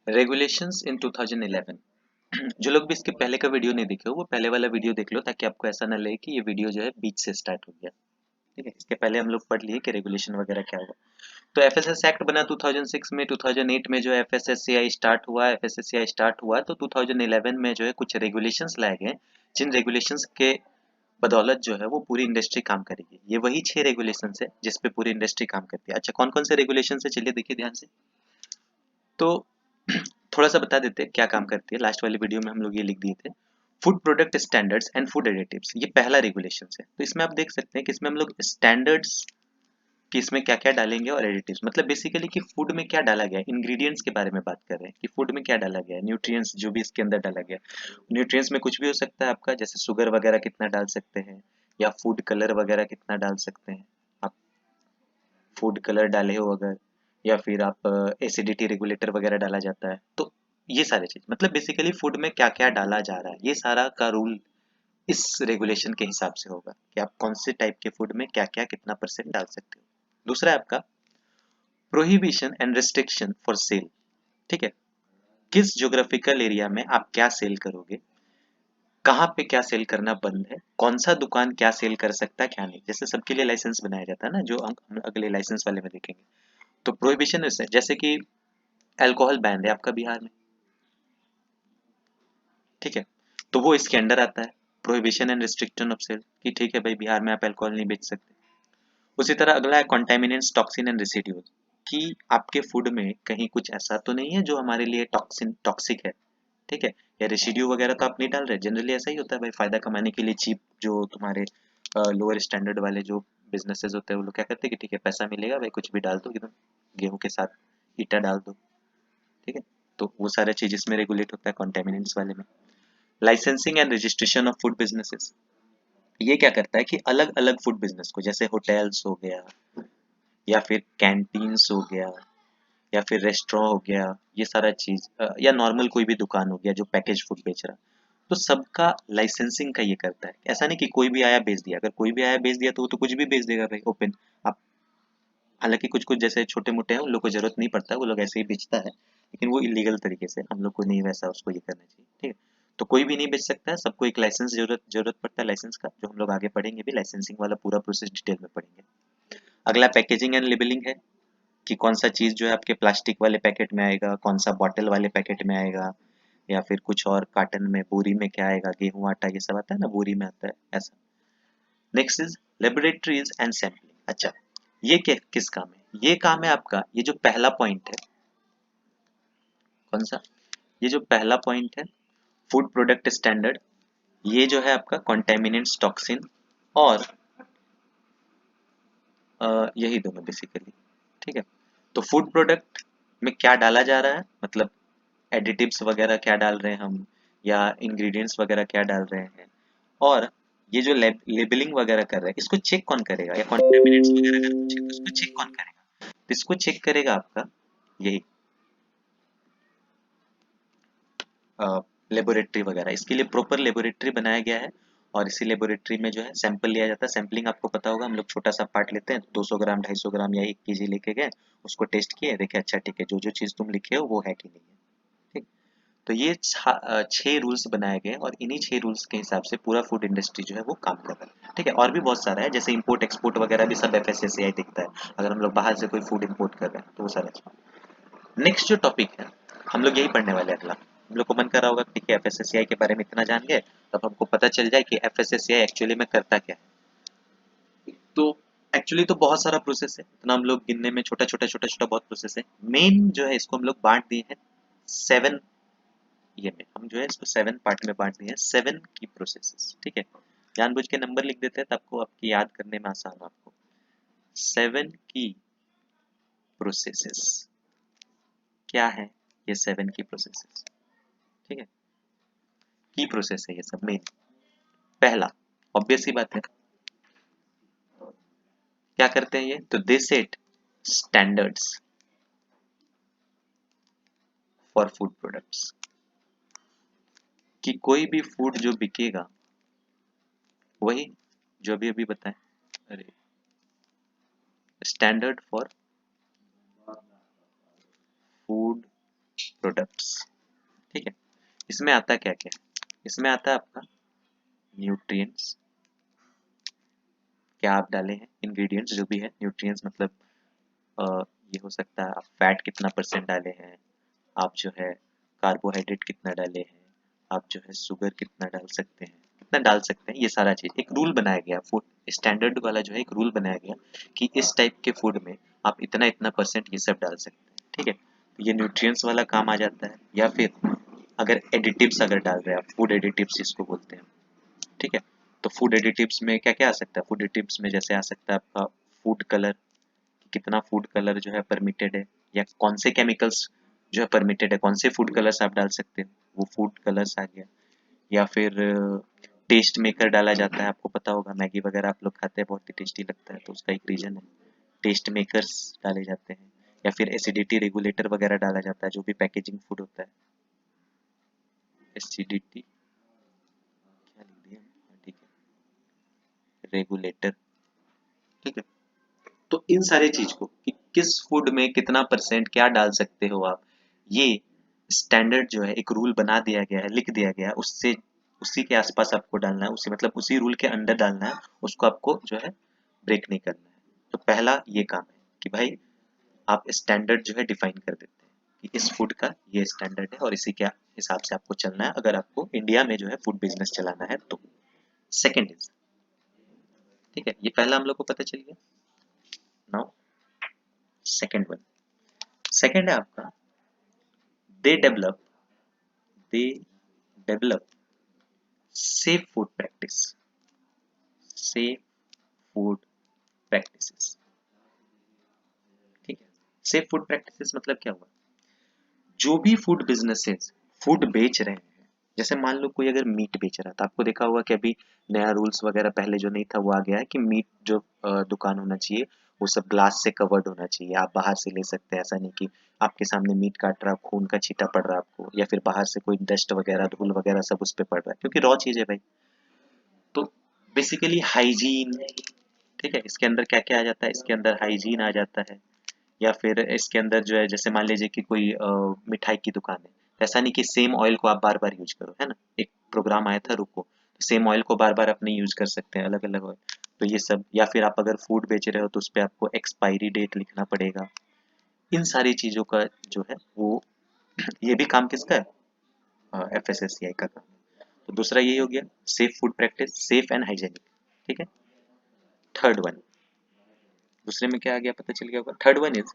Regulations इन 2011। जो लोग भी इसके पहले का वीडियो नहीं देखे हो वो पहले वाला वीडियो देख लो, ताकि आपको ऐसा ना लगे कि ये वीडियो जो है बीच से स्टार्ट हो गया। ठीक है, इसके पहले हम लोग पढ़ लिए कि रेगुलेशन वगैरह क्या हुआ। तो एफएसएस एक्ट बना 2006 में। 2008 में जो है एफएसएससीआई स्टार्ट हुआ। एफएसएससीआई स्टार्ट हुआ तो 2011 में जो है कुछ रेगुलेशंस लाए गए, जिन रेगुलेशंस के बदौलत जो है वो पूरी इंडस्ट्री काम करेगी। ये वही 6 रेगुलेशंस है जिस पे पूरी इंडस्ट्री काम करती है। अच्छा, कौन कौन से रेगुलेशन है चलिए देखिए ध्यान से। तो थोड़ा सा बता देते हैं क्या काम करती है। लास्ट वाली वीडियो में हम लोग ये लिख दिए थे, food product standards and food additives. ये पहला रेगुलेशन है। तो इसमें आप देख सकते हैं कि इसमें हम लोग स्टैंडर्ड्स कि इसमें क्या क्या डालेंगे और एडिटिव्स मतलब बेसिकली कि फूड में क्या डाला गया है, इंग्रेडिएंट्स के बारे में बात कर रहे हैं कि फूड में क्या डाला गया है, न्यूट्रिएंट्स जो भी इसके अंदर डाला गया है। न्यूट्रिएंट्स में कुछ भी हो सकता है आपका, जैसे शुगर वगैरह कितना डाल सकते हैं, या फूड कलर वगैरह कितना डाल सकते हैं आप। फूड कलर डाले हो अगर, या फिर आप एसिडिटी रेगुलेटर वगैरह डाला जाता है, तो ये सारी चीज मतलब बेसिकली फूड में क्या क्या डाला जा रहा है, ये सारा का रूल इस रेगुलेशन के हिसाब से होगा कि आप कौन से टाइप के फूड में क्या क्या कितना परसेंट डाल सकते हो। दूसरा है आपका prohibition and restriction for sale. ठीक है, किस ज्योग्राफिकल एरिया में आप क्या सेल करोगे, कहाँ पे क्या सेल करना बंद है, कौन सा दुकान क्या सेल कर सकता है क्या नहीं। जैसे सबके लिए लाइसेंस बनाया जाता है ना, जो हम अगले लाइसेंस वाले में देखेंगे। तो प्रोहिबिशन है जैसे कि अल्कोहल बैन है आपका बिहार में। ठीक है, तो वो इसके अंडर आता है, prohibition and restriction of sale, कि ठीक है भाई बिहार में आप अल्कोहल नहीं बेच सकते। उसी तरह अगला है कॉन्टेमिनेंट्स टॉक्सिन एंड रेसिड्यूज, कि आपके फूड में कहीं कुछ ऐसा तो नहीं है जो हमारे लिए टॉक्सिक है। ठीक है, या रेसिड्यू वगैरह तो आप नहीं डाल रहे। जनरली ऐसा ही होता है भाई, फायदा कमाने के लिए चीप जो तुम्हारे लोअर स्टैंडर्ड वाले जो बिजनेसेस होते हैं वो लोग क्या करते हैं कि ठीक है पैसा मिलेगा भाई, कुछ भी डाल दो एकदम, गेहूं के साथ ईटा डाल दो। ठीक है, तो वो सारा चीज इसमें रेगुलेट होता है कॉन्टेमिनेंट्स वाले में। Licensing and registration of food businesses, ये क्या करता है कि अलग अलग फूड बिजनेस को, जैसे होटल्स हो गया, या फिर कैंटीन्स हो गया, या फिर रेस्टोरेंट हो गया, ये सारा चीज या नॉर्मल कोई भी दुकान हो गया जो पैकेज फूड बेच रहा है, तो सबका लाइसेंसिंग का ये करता है। ऐसा नहीं कि कोई भी आया बेच दिया। अगर कोई भी आया बेच दिया तो वो तो कुछ भी बेच देगा भाई ओपन। आप हालांकि कुछ कुछ जैसे छोटे मोटे हैं उन लोग को जरूरत नहीं पड़ता, वो लोग ऐसे ही बेचता है, लेकिन वो इलीगल तरीके से, हम लोग को नहीं वैसा उसको ये करना चाहिए। ठीक है, तो कोई भी नहीं बेच सकता है, सबको एक लाइसेंस जरूरत जरूरत पड़ता है लाइसेंस का, जो हम लोग आगे पढ़ेंगे भी, लाइसेंसिंग वाला पूरा प्रोसेस डिटेल में पढ़ेंगे। अगला पैकेजिंग एंड लेबलिंग है, कि कौन सा चीज़ जो है आपके प्लास्टिक वाले पैकेट में आएगा, कौन सा बॉटल वाले पैकेट में आएगा, या फिर कुछ और कार्टन में बोरी में क्या आएगा, गेहूं आटा ये सब आता है ना बोरी में आता है ऐसा। Next is laboratories and sampling. अच्छा, ये क्या किस काम है, ये काम है आपका, ये जो पहला पॉइंट है, कौन सा, ये जो पहला पॉइंट है फूड प्रोडक्ट स्टैंडर्ड, ये जो है आपका कॉन्टेमिनेंट्स टॉक्सिन और यही दोनों बेसिकली। ठीक है, तो फूड प्रोडक्ट में क्या डाला जा रहा है, मतलब एडिटिव्स वगैरह क्या डाल रहे हैं हम, या इंग्रेडिएंट्स वगैरह क्या डाल रहे हैं, और ये जो लेबलिंग वगैरह कर रहे हैं इसको चेक कौन करेगा, या कॉन्टेमिनेंट्स वगैरह अगर कुछ है तो इसको चेक कौन करेगा। तो इसको चेक करेगा आपका यही लेबोरेटरी वगैरह। इसके लिए प्रॉपर लेबोरेटरी बनाया गया है, और इसी लेबोरेटरी में जो है सैंपल लिया जाता है। सैंपलिंग आपको पता होगा, हम लोग छोटा सा पार्ट लेते हैं 200 ग्राम 250 ग्राम या 1 kg लेके गए, उसको टेस्ट किए, देखे अच्छा ठीक है जो जो चीज़ तुम लिखे हो वो है कि नहीं है। ठीक, तो ये 6 रूल्स बनाए गए और इन्हीं 6 रूल्स के हिसाब से पूरा फूड इंडस्ट्री जो है वो काम कर रहा है। ठीक है, और भी बहुत सारा है, जैसे इंपोर्ट एक्सपोर्ट वगैरह भी सब एफएसएसएआई दिखता है, अगर हम लोग बाहर से कोई फूड इंपोर्ट कर रहे हैं तो वो सारा। नेक्स्ट जो टॉपिक है हम लोग यही पढ़ने वाले हैं अगला। हम लोग को मन कर रहा होगा ठीक है एफएसएसएआई के बारे में इतना जान गए, तो अब हमको पता चल जाए कि एफएसएसएआई एक्चुअली में करता क्या है। तो एक्चुअली तो बहुत सारा प्रोसेस है, इतना हम लोग गिनने में छोटा छोटा बहुत प्रोसेस है। मेन जो है इसको हम लोग बांट दिए हैं 7, ये में हम जो है इसको 7 पार्ट में बांट दिए हैं, 7 की प्रोसेसेस। ठीक है, जानबूझ के नंबर लिख देते हैं ताकि आपकी याद करने में आसान हो आपको। 7 की प्रोसेसेस क्या है, ये 7 की प्रोसेसेस। ठीक है, की प्रोसेस है ये सब मेन। पहला ऑब्वियस सी बात है, क्या करते हैं ये, तो they set standards for food products, कि कोई भी फूड जो बिकेगा, वही जो अभी अभी बताएं, अरे स्टैंडर्ड फॉर फूड प्रोडक्ट्स। ठीक है, इसमें आता क्या क्या, इसमें आता है आपका न्यूट्रिएंट्स, क्या आप डाले हैं, इंग्रेडिएंट्स जो भी है, न्यूट्रिएंट्स मतलब ये हो सकता है आप फैट कितना परसेंट डाले हैं, आप जो है कार्बोहाइड्रेट कितना डाले हैं, आप जो है शुगर कितना डाल सकते हैं, कितना डाल सकते हैं, ये सारा चीज एक रूल बनाया गया, फूड स्टैंडर्ड वाला जो है एक रूल बनाया गया कि इस टाइप के फूड में आप इतना इतना परसेंट ये सब डाल सकते हैं। ठीक है, तो ये न्यूट्रिएंट्स वाला काम आ जाता है। या फिर अगर एडिटिव्स अगर डाल रहे हैं आप, फूड एडिटिव्स जिसको बोलते हैं, ठीक है, तो फूड एडिटिव्स में क्या क्या आ सकता है, फूड एडिटिव्स में जैसे आ सकता है आपका फूड कलर, कितना फूड कलर जो है परमिटेड है, या कौन से केमिकल्स जो है परमिटेड है, कौन से फूड कलर्स आप डाल सकते हो, वो फूड कलर्स आ गया। या फिर टेस्ट मेकर डाला जाता है, आपको पता होगा मैगी वगैरह आप लोग खाते हैं, बहुत ही टेस्टी लगता है, तो उसका एक रीजन है, टेस्ट मेकर्स डाले जाते हैं। या फिर एसिडिटी रेगुलेटर वगैरह डाला जाता है, जो भी पैकेजिंग फूड होता है, एसिडिटी क्या लिख दिया, हाँ, ठीक है, रेगुलेटर। ठीक है, तो इन सारे चीज को कि किस फूड में कितना परसेंट क्या डाल सकते हो आप, ये स्टैंडर्ड जो है एक रूल बना दिया गया है, लिख दिया गया है, उससे उसी के आसपास आपको डालना है, उसी मतलब उसी रूल के अंडर डालना है, उसको आपको जो है ब्रेक नहीं करना है। तो पहला ये काम है कि भाई आप स्टैंडर्ड जो है डिफाइन कर देते हैं कि इस फूड का ये स्टैंडर्ड है और इसी के हिसाब से आपको चलना है, अगर आपको इंडिया में जो है फूड बिजनेस चलाना है तो। सेकेंड इज, ठीक है, ये पहला हम लोग को पता चल गया। नाउ सेकेंड वन, सेकेंड है आपका they develop they develop safe food practice, safe food practices. ठीक है, सेफ फूड प्रैक्टिसेस मतलब क्या हुआ, जो भी फूड बिजनेसेस फूड बेच रहे हैं, जैसे मान लो कोई अगर मीट बेच रहा था, आपको देखा होगा कि अभी नया रूल्स वगैरह पहले जो नहीं था वो आ गया है कि मीट जो दुकान होना चाहिए वो सब ग्लास से कवर्ड होना चाहिए, आप बाहर से ले सकते हैं, ऐसा नहीं कि आपके सामने मीट काट रहा, खून का छींटा पड़ रहा है आपको, या फिर बाहर से कोई डस्ट वगैरह धूल वगैरह सब उस पर पड़ रहा है, क्योंकि रॉ चीज है भाई। तो बेसिकली हाइजीन, ठीक है, इसके अंदर क्या क्या आ जाता है, इसके अंदर हाइजीन आ जाता है। या फिर इसके अंदर जो है जैसे मान लीजिए कि कोई मिठाई की दुकान है, तो ऐसा नहीं कि सेम ऑयल को आप बार बार यूज करो, है ना, एक प्रोग्राम आया था रुको, सेम ऑयल को बार बार अपने यूज कर सकते हैं, अलग अलग ऑयल, तो ये सब। या फिर आप अगर फूड बेच रहे हो तो उस पर आपको एक्सपायरी डेट लिखना पड़ेगा, इन सारी चीजों का जो है वो ये भी काम किसका है, FSSAI का काम है। तो दूसरा यही हो गया safe food practice, safe and hygienic. ठीक है, थर्ड वन, दूसरे में क्या आ गया पता चल गया होगा, third one is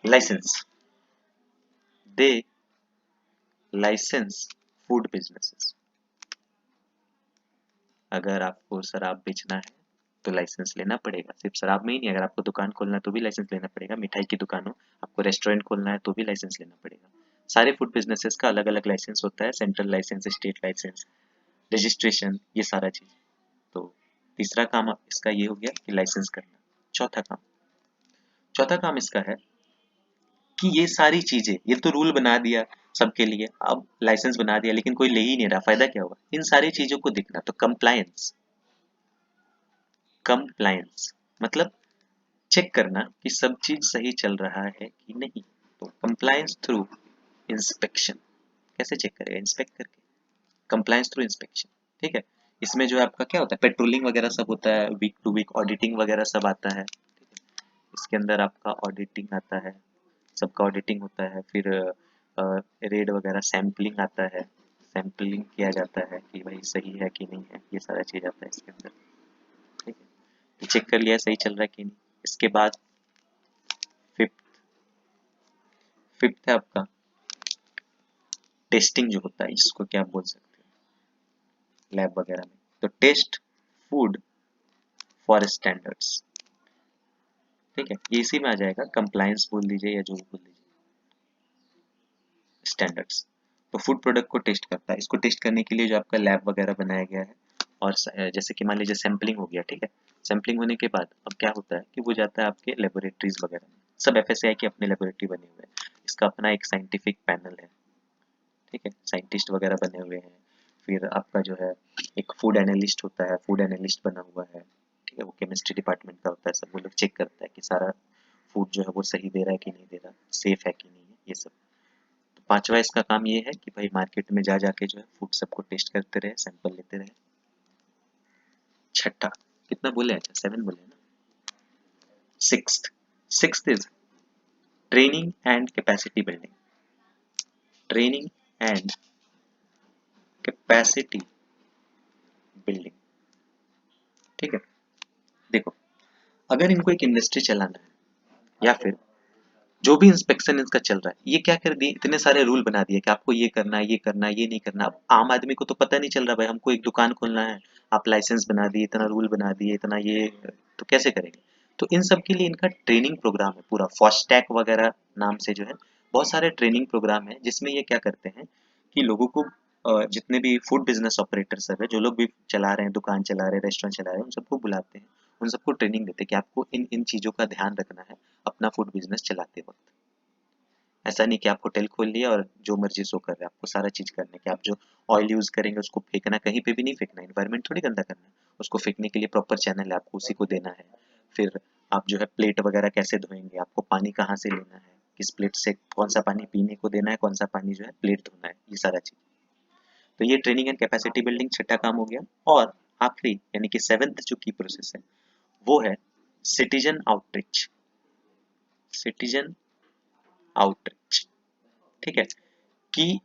license, they license food businesses. अगर आपको शराब बेचना है तो लाइसेंस लेना पड़ेगा, सिर्फ शराब में ही नहीं, अगर आपको दुकान खोलना है तो भी लाइसेंस लेना पड़ेगा, मिठाई की दुकान हो, आपको रेस्टोरेंट खोलना है तो भी लाइसेंस लेना पड़ेगा। सारे फूड बिजनेसेस का अलग अलग लाइसेंस होता है, central license, state license, registration, ये सारा चीज। तो तीसरा काम इसका ये हो गया कि लाइसेंस करना। चौथा काम इसका है कि ये सारी चीजें, ये तो रूल बना दिया सबके लिए, अब लाइसेंस बना दिया लेकिन कोई ले ही नहीं रहा, फायदा क्या होगा, इन सारी चीजों को देखना। तो कंप्लायंस, कंप्लायंस मतलब चेक करना कि सब चीज सही चल रहा है कि नहीं। तो कंप्लायंस थ्रू इंस्पेक्शन, कैसे चेक करेगा, इंस्पेक्ट करके, कंप्लायंस थ्रू इंस्पेक्शन। ठीक है, इसमें जो है आपका क्या होता है, पेट्रोलिंग वगैरह सब होता है, वीक टू वीक ऑडिटिंग वगैरह सब आता है। ठीक है, इसके अंदर आपका ऑडिटिंग आता है, सबका ऑडिटिंग होता है, फिर रेड वगैरह सैम्पलिंग आता है, सैम्पलिंग किया जाता है कि भाई सही है कि नहीं है, ये सारा चीज आता है इसके अंदर। ठीक है, चेक कर लिया सही चल रहा है कि नहीं। इसके बाद फिफ्थ फिफ्थ है आपका टेस्टिंग जो होता है, जिसको क्या आप बोल सकते हैं लैब वगैरह में, तो टेस्ट फूड फॉर स्टैंडर्ड्स। ठीक है, ये इसी में आ जाएगा, कंप्लायंस बोल दीजिए या जो भी बोल दीजिए, स्टैंडर्ड्स। तो फूड प्रोडक्ट को टेस्ट करता है, इसको टेस्ट करने के लिए जो आपका लैब वगैरह बनाया गया है, और जैसे कि मान लीजिए सैम्पलिंग हो गया, ठीक है, सैम्पलिंग होने के बाद अब क्या होता है कि वो जाता है आपके लेबोरेटरीज वगैरह में, सब FSAI की अपनी लेबोरेटरी बनी हुई है, इसका अपना एक साइंटिफिक पैनल है। ठीक है, साइंटिस्ट वगैरह बने हुए हैं, फिर आपका जो है एक फूड एनालिस्ट होता है, फूड एनालिस्ट बना हुआ है। ठीक है, वो केमिस्ट्री डिपार्टमेंट का होता है, सब वो लोग चेक करता है कि सारा फूड जो है वो सही दे रहा है कि नहीं दे रहा, सेफ है कि नहीं है, ये सब। पांचवा इसका काम ये है कि भाई मार्केट में जा जाके जो है फूड सबको टेस्ट करते रहे, सैंपल लेते रहे। छठा, कितना बोले? अच्छा 7 बोले ना। Sixth is training and capacity building. Training and capacity building, ठीक है। देखो, अगर इनको एक इंडस्ट्री चलाना है या फिर जो भी इंस्पेक्शन इनका चल रहा है, ये क्या कर दिए, इतने सारे रूल बना दिए कि आपको ये करना है, ये करना है, ये नहीं करना। अब आम आदमी को तो पता नहीं चल रहा भाई, हमको एक दुकान खोलना है, आप लाइसेंस बना दिए, इतना रूल बना दिए, इतना ये, तो कैसे करेंगे? तो इन सब के लिए इनका ट्रेनिंग प्रोग्राम है पूरा, फास्टैग वगैरह नाम से जो है बहुत सारे ट्रेनिंग प्रोग्राम है, जिसमें ये क्या करते हैं कि लोगों को जितने भी फूड बिजनेस ऑपरेटर सब है, जो लोग भी चला रहे हैं, दुकान चला रहे हैं, रेस्टोरेंट चला रहे हैं, उन सबको बुलाते हैं, उन सबको ट्रेनिंग देते हैं कि आपको इन इन चीज़ों का ध्यान रखना है अपना फूड बिजनेस चलाते वक्त। ऐसा नहीं कि आप होटल खोल लिया और जो मर्जी सो कर रहे हैं, आपको सारा चीज़ करना है कि आप जो ऑयल यूज़ करेंगे उसको फेंकना कहीं पे भी नहीं फेंकना, एनवायरनमेंट थोड़ी गंदा करना है, उसको फेंकने के लिए प्रॉपर चैनल है, आपको उसी को देना है। फिर आप जो है प्लेट वगैरह कैसे धोएंगे, आपको पानी कहाँ से लेना है, किस प्लेट से कौन सा पानी पीने को देना है, कौन सा पानी जो है प्लेट धोना है, ये सारा चीज़। तो ये ट्रेनिंग एंड कैपेसिटी बिल्डिंग छठा काम हो गया। और आखिरी यानी कि सेवेंथ जो की प्रोसेस है वो है सिटीजन आउटरीच। सिटीजन आउटरीच, ठीक है, कि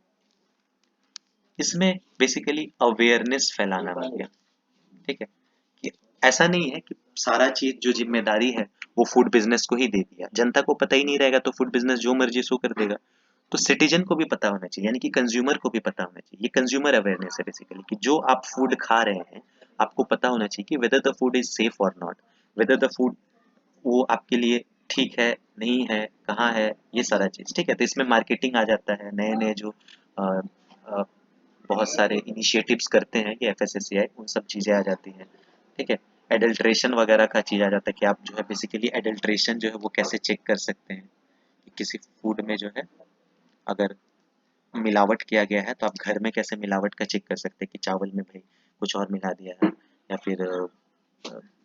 इसमें बेसिकली अवेयरनेस फैलाना हो गया, ठीक है। कि ऐसा नहीं है कि सारा चीज जो जिम्मेदारी है वो फूड बिजनेस को ही दे दिया, जनता को पता ही नहीं रहेगा तो फूड बिजनेस जो मर्जी सो कर देगा। तो सिटीजन को भी पता होना चाहिए, यानी कि कंज्यूमर को भी पता होना चाहिए, ये कंज्यूमर अवेयरनेस है बेसिकली, कि जो आप फूड खा रहे हैं आपको पता होना चाहिए कि whether the food is safe और नॉट, वेदर द फूड वो आपके लिए ठीक है नहीं है, कहाँ है, ये सारा चीज, ठीक है। तो इसमें मार्केटिंग आ जाता है, नए नए जो अ, अ, बहुत सारे इनिशिएटिव्स करते हैं ये एफएसएसएआई, उन सब चीज़ें आ जाती हैं, ठीक है। एडल्ट्रेशन वगैरह का चीज़ आ जाता है कि आप जो है बेसिकली एडल्ट्रेशन जो है वो कैसे चेक कर सकते हैं कि किसी फूड में जो है अगर मिलावट किया गया है तो आप घर में कैसे मिलावट का चेक कर सकते हैं कि चावल में भाई कुछ और मिला दिया है या फिर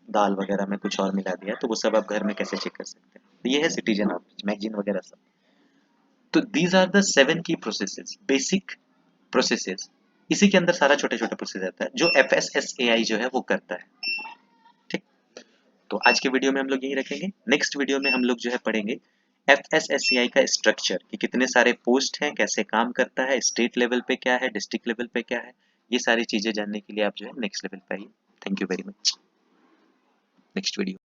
दाल वगैरह में कुछ और मिला दिया है, तो वो सब आप घर में कैसे चेक कर सकते हैं। तो ये है सिटीजन आउटरीच, मैगजीन वगैरह सब। तो दीज आर द 7 की प्रोसेसेस, बेसिक प्रोसेसेस। इसी के अंदर सारा छोटे छोटे प्रोसेस आता है जो एफएसएसएआई जो है वो करता है, ठीक। तो आज के वीडियो में हम लोग यही रखेंगे, नेक्स्ट वीडियो में हम लोग जो है पढ़ेंगे एफएसएसएआई का स्ट्रक्चर, कि कितने सारे पोस्ट हैं, कैसे काम करता है, स्टेट लेवल पे क्या है, डिस्ट्रिक्ट लेवल पे क्या है, ये सारी चीजें जानने के लिए आप जो है नेक्स्ट लेवल पे आइए। Thank you very much. Next video.